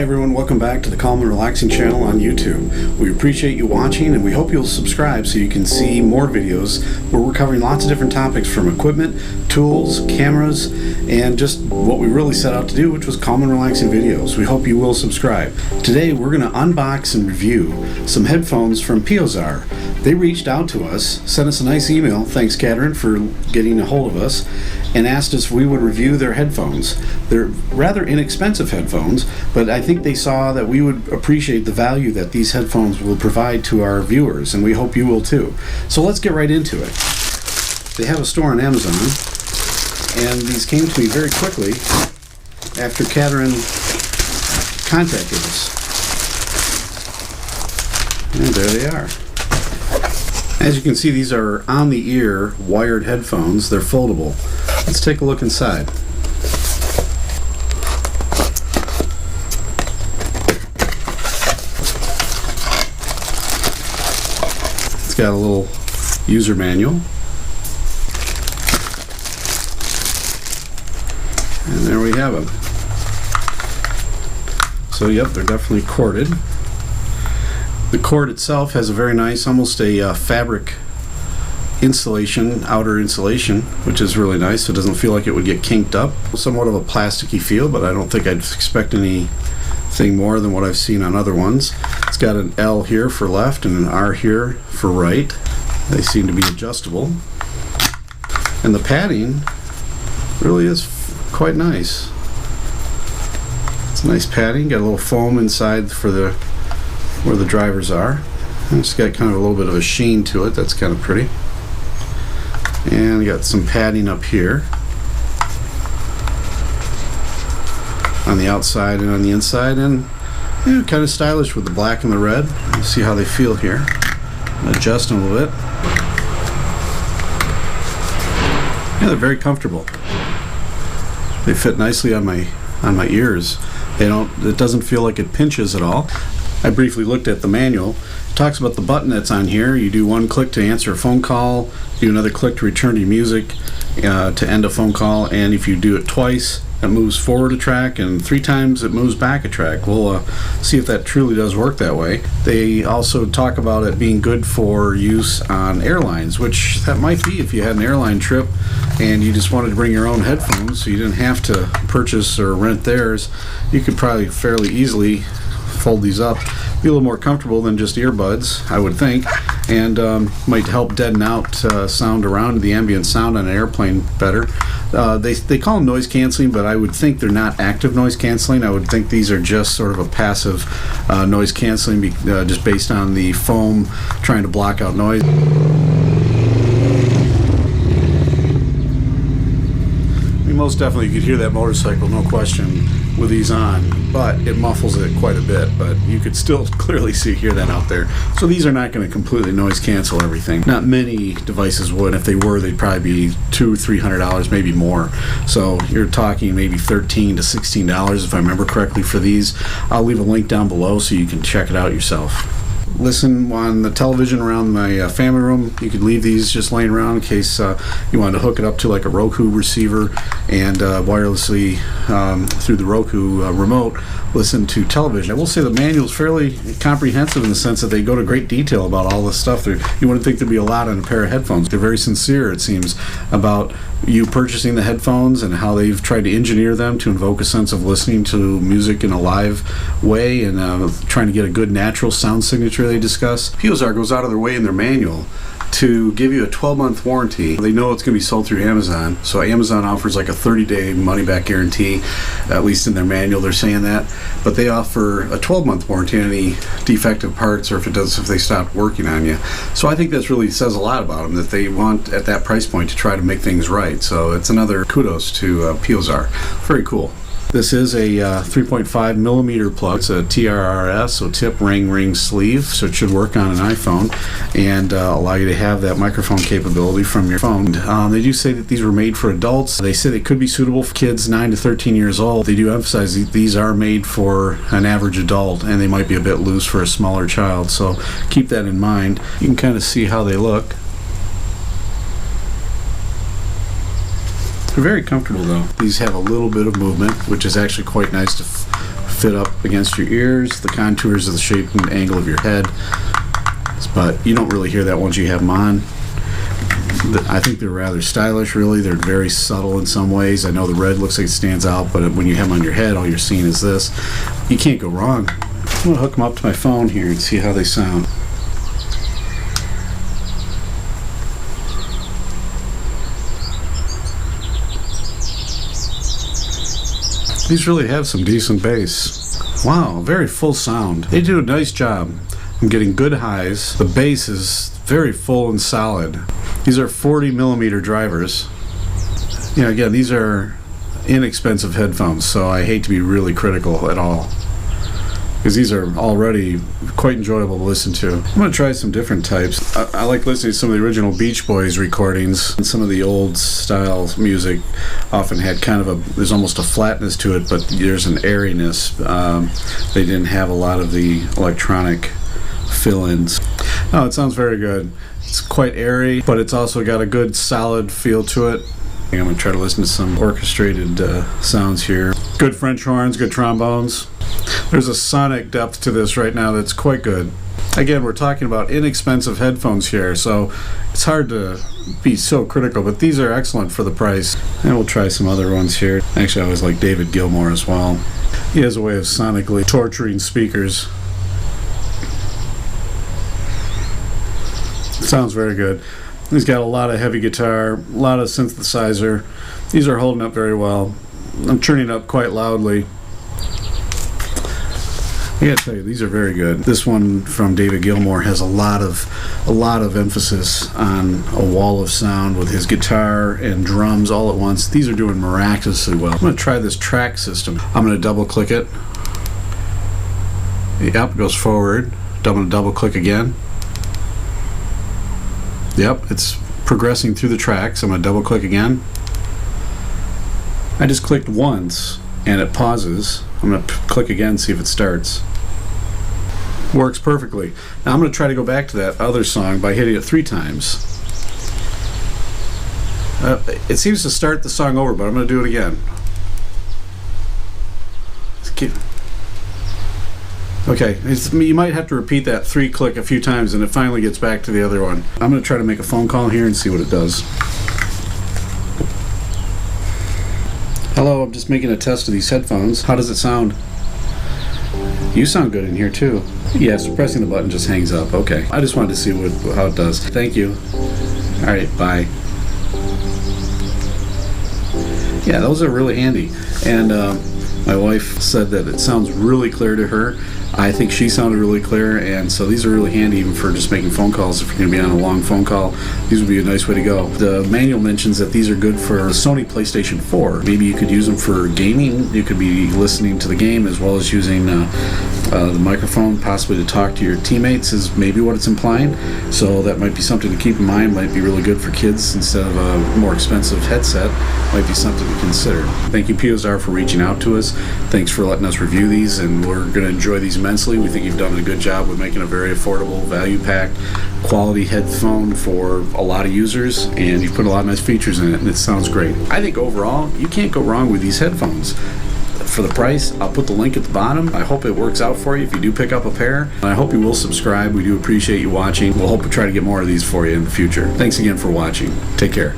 Hi everyone, welcome back to the Calm and Relaxing channel on YouTube. We appreciate you watching and we hope you'll subscribe so you can see more videos where we're covering lots of different topics from equipment, tools, cameras, and just what we really set out to do, which was calm and relaxing videos. We hope you will subscribe. Today we're going to unbox and review some headphones from PeohZarr. They reached out to us, sent us a nice email, thanks Catherine for getting a hold of us, and asked us if we would review their headphones. They're rather inexpensive headphones, but I think they saw that we would appreciate the value that these headphones will provide to our viewers, and we hope you will too. So let's get right into it. They have a store on Amazon, and these came to me very quickly after Catherine contacted us. And there they are. As you can see, these are on-the-ear wired headphones. They're foldable. Let's take a look inside. It's got a little user manual. And there we have them. So yep, they're definitely corded. The cord itself has a very nice, almost a fabric insulation, outer insulation, which is really nice. So it doesn't feel like it would get kinked up. Somewhat of a plasticky feel, but I don't think I'd expect anything more than what I've seen on other ones. It's got an L here for left and an R here for right. They seem to be adjustable. And the padding really is quite nice. It's a nice padding. Got a little foam inside for where the drivers are. And it's got kind of a little bit of a sheen to it. That's kind of pretty. And we got some padding up here on the outside and on the inside, and kind of stylish with the black and the red. Let's see how they feel here. Adjust them a little bit. Yeah, they're very comfortable. They fit nicely on my ears. It doesn't feel like it pinches at all. I briefly looked at the manual. It talks about the button that's on here. You do one click to answer a phone call, do another click to return to your music, to end a phone call, and if you do it twice, it moves forward a track, and 3 times it moves back a track. We'll see if that truly does work that way. They also talk about it being good for use on airlines, which that might be if you had an airline trip and you just wanted to bring your own headphones so you didn't have to purchase or rent theirs. You could probably fairly easily fold these up, be a little more comfortable than just earbuds, I would think, and might help deaden out sound around the ambient sound on an airplane better. They call them noise canceling, but I would think they're not active noise canceling. I would think these are just sort of a passive noise canceling, just based on the foam trying to block out noise. Most definitely you could hear that motorcycle, no question, with these on, but it muffles it quite a bit, but you could still clearly hear that out there. So these are not going to completely noise cancel everything. Not many devices would. If they were, they'd probably be $200-300, maybe more. So you're talking maybe $13 to $16 if I remember correctly for these. I'll leave a link down below so you can check it out yourself. Listen on the television around my family room. You could leave these just laying around in case you wanted to hook it up to like a Roku receiver and wirelessly through the Roku remote listen to television. I will say the manual is fairly comprehensive in the sense that they go to great detail about all this stuff. You wouldn't think there'd be a lot on a pair of headphones. They're very sincere, it seems, about you purchasing the headphones and how they've tried to engineer them to invoke a sense of listening to music in a live way, and trying to get a good natural sound signature they discuss. PeohZarr goes out of their way in their manual to give you a 12-month warranty. They know it's going to be sold through Amazon, so Amazon offers like a 30-day money-back guarantee, at least in their manual they're saying that, but they offer a 12-month warranty on any defective parts or if they stop working on you. So I think that really says a lot about them, that they want at that price point to try to make things right. So it's another kudos to PeohZarr. Very cool. This is a 3.5 millimeter plug. It's a TRRS, so tip, ring, sleeve, so it should work on an iPhone and allow you to have that microphone capability from your phone. They do say that these were made for adults. They say they could be suitable for kids 9 to 13 years old. They do emphasize these are made for an average adult, and they might be a bit loose for a smaller child, so keep that in mind. You can kind of see how they look. They're very comfortable though. These have a little bit of movement, which is actually quite nice to fit up against your ears, the contours of the shape and angle of your head, but you don't really hear that once you have them on. I think they're rather stylish, really. They're very subtle in some ways. I know the red looks like it stands out, but when you have them on your head, all you're seeing is this. You can't go wrong. I'm going to hook them up to my phone here and see how they sound. These really have some decent bass. Wow, very full sound. They do a nice job. I'm getting good highs. The bass is very full and solid. These are 40 millimeter drivers. You know, again, these are inexpensive headphones, so I hate to be really critical at all, because these are already quite enjoyable to listen to. I'm going to try some different types. I like listening to some of the original Beach Boys recordings, and some of the old style music often had kind of there's almost a flatness to it, but there's an airiness. They didn't have a lot of the electronic fill-ins. Oh, it sounds very good. It's quite airy, but it's also got a good solid feel to it. I'm going to try to listen to some orchestrated sounds here. Good French horns, good trombones. There's a sonic depth to this right now that's quite good. Again, we're talking about inexpensive headphones here, so it's hard to be so critical, but these are excellent for the price. And we'll try some other ones here. Actually, I always like David Gilmour as well. He has a way of sonically torturing speakers. Sounds very good. He's got a lot of heavy guitar, a lot of synthesizer. These are holding up very well. I'm turning it up quite loudly. I gotta tell you, these are very good. This one from David Gilmour has a lot of emphasis on a wall of sound with his guitar and drums all at once. These are doing miraculously well. I'm gonna try this track system. I'm gonna double click it. Yep, it goes forward. I'm gonna double click again. Yep, it's progressing through the tracks. I'm going to double click again. I just clicked once and it pauses. I'm going to click again, see if it starts. Works perfectly. Now I'm going to try to go back to that other song by hitting it 3 times. It seems to start the song over, but I'm going to do it again. Okay, you might have to repeat that 3 click a few times and it finally gets back to the other one. I'm going to try to make a phone call here and see what it does. Hello, I'm just making a test of these headphones. How does it sound? You sound good in here too. Yes, pressing the button just hangs up. Okay, I just wanted to see how it does. Thank you. Alright, bye. Yeah, those are really handy. And my wife said that it sounds really clear to her. I think she sounded really clear, and so these are really handy even for just making phone calls. If you're going to be on a long phone call, these would be a nice way to go. The manual mentions that these are good for the Sony PlayStation 4. Maybe you could use them for gaming. You could be listening to the game as well as using the microphone possibly to talk to your teammates, is maybe what it's implying. So that might be something to keep in mind. Might be really good for kids instead of a more expensive headset. Might be something to consider. Thank you, PeohZarr, for reaching out to us. Thanks for letting us review these, and we're going to enjoy these immensely. We think you've done a good job with making a very affordable, value-packed, quality headphone for a lot of users, and you've put a lot of nice features in it, and it sounds great. I think overall, you can't go wrong with these headphones. For the price, I'll put the link at the bottom. I hope it works out for you if you do pick up a pair. And I hope you will subscribe. We do appreciate you watching. We'll hope to try to get more of these for you in the future. Thanks again for watching. Take care.